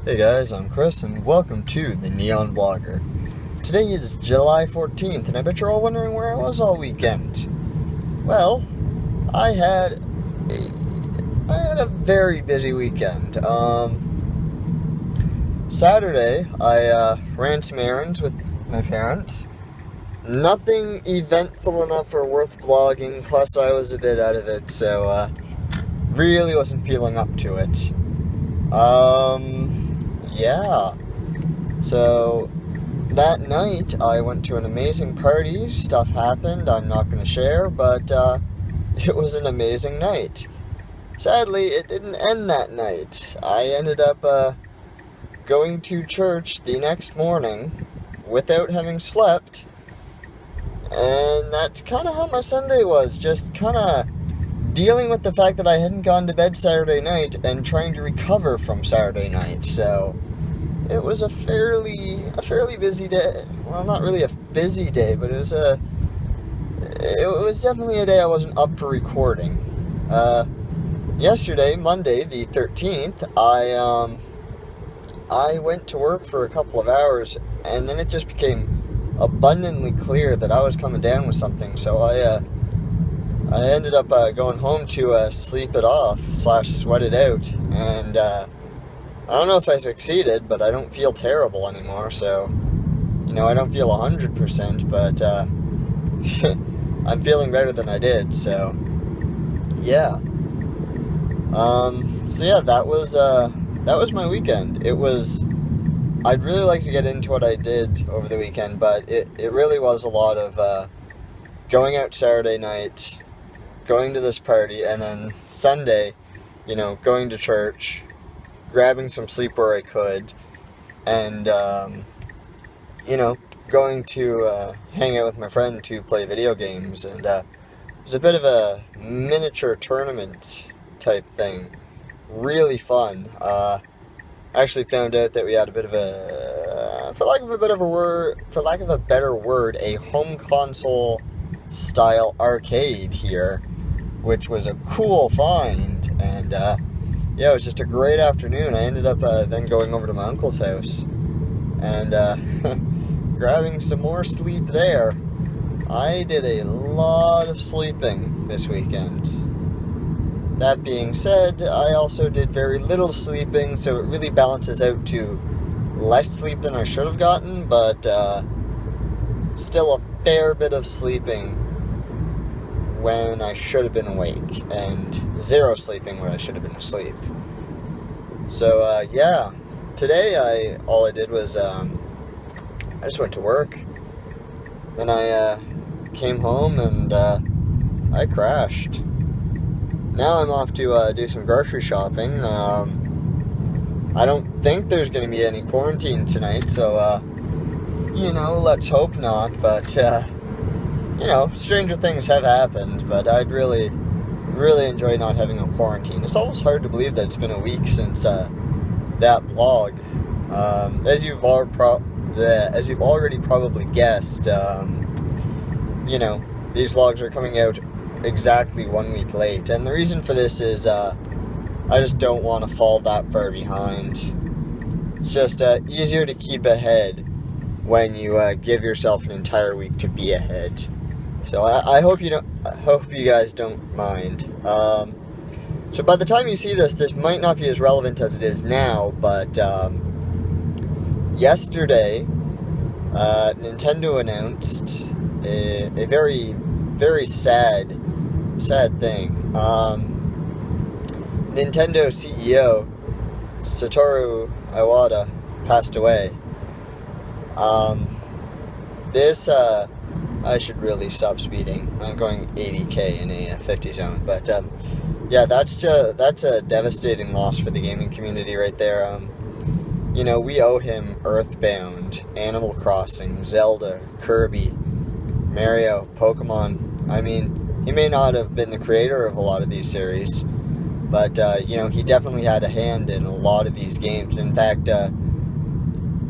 Hey guys, I'm Chris, and welcome to the Neon Blogger. Today is July 14th, and I bet you're all wondering where I was all weekend. Well, I had a very busy weekend. Saturday, I ran some errands with my parents. Nothing eventful enough or worth blogging, plus I was a bit out of it, so really wasn't feeling up to it. Yeah. So, that night, I went to an amazing party. Stuff happened I'm not going to share, but it was an amazing night. Sadly, it didn't end that night. I ended up going to church the next morning without having slept, and that's kind of how my Sunday was. Just kind of dealing with the fact that I hadn't gone to bed Saturday night and trying to recover from Saturday night. So it was a fairly busy day. Well, not really a busy day, but it was definitely a day I wasn't up for recording. Yesterday, Monday the 13th, I went to work for a couple of hours, and then it just became abundantly clear that I was coming down with something. So I ended up going home to sleep it off / sweat it out, and I don't know if I succeeded, but I don't feel terrible anymore. So, I don't feel 100%, but I'm feeling better than I did. So, yeah. That was my weekend. I'd really like to get into what I did over the weekend, but it really was a lot of going out Saturday night, going to this party, and then Sunday, going to church, grabbing some sleep where I could, and, going to hang out with my friend to play video games, and it was a bit of a miniature tournament type thing. Really fun. I actually found out that we had a bit of for lack of a better word, a home console style arcade here, which was a cool find, and it was just a great afternoon. I ended up then going over to my uncle's house and grabbing some more sleep there. I did a lot of sleeping this weekend. That being said, I also did very little sleeping, so it really balances out to less sleep than I should have gotten, but still a fair bit of sleeping when I should have been awake, and zero sleeping when I should have been asleep. So, today all I did was, I just went to work. Then I came home and I crashed. Now I'm off to do some grocery shopping. I don't think there's going to be any quarantine tonight, so, let's hope not, but, stranger things have happened, but I'd really enjoy not having a quarantine. It's almost hard to believe that it's been a week since that blog. As you've already probably guessed, these vlogs are coming out exactly 1 week late, and the reason for this is I just don't want to fall that far behind. It's just easier to keep ahead when you give yourself an entire week to be ahead. So I hope you guys don't mind. So by the time you see this might not be as relevant as it is now, but yesterday Nintendo announced a very, very sad thing. Nintendo CEO Satoru Iwata passed away. I should really stop speeding. I'm going 80k in a 50 zone, but that's a devastating loss for the gaming community right there. We owe him Earthbound, Animal Crossing, Zelda, Kirby, Mario, Pokemon. I mean, he may not have been the creator of a lot of these series, but he definitely had a hand in a lot of these games. In fact,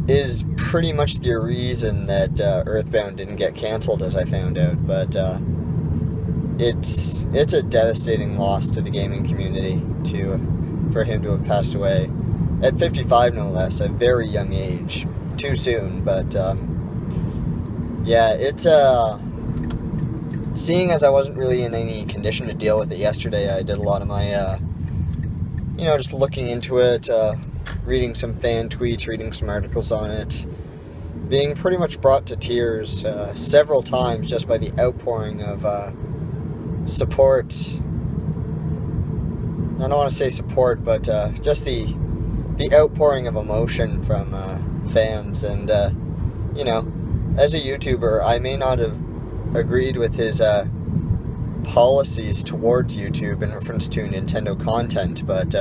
is pretty much the reason that Earthbound didn't get canceled, as I found out. But it's a devastating loss to the gaming community for him to have passed away. at 55 no less, a very young age. Too soon, but yeah, it's seeing as I wasn't really in any condition to deal with it yesterday, I did a lot of my just looking into it, reading some fan tweets, reading some articles on it, being pretty much brought to tears several times just by the outpouring of support. I don't want to say support, but just the outpouring of emotion from fans. And as a YouTuber, I may not have agreed with his policies towards YouTube in reference to Nintendo content, but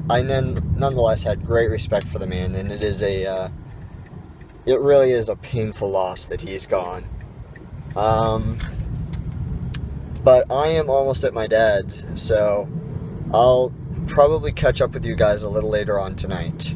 I nonetheless had great respect for the man, and it really is a painful loss that he's gone. But I am almost at my dad's, so I'll probably catch up with you guys a little later on tonight.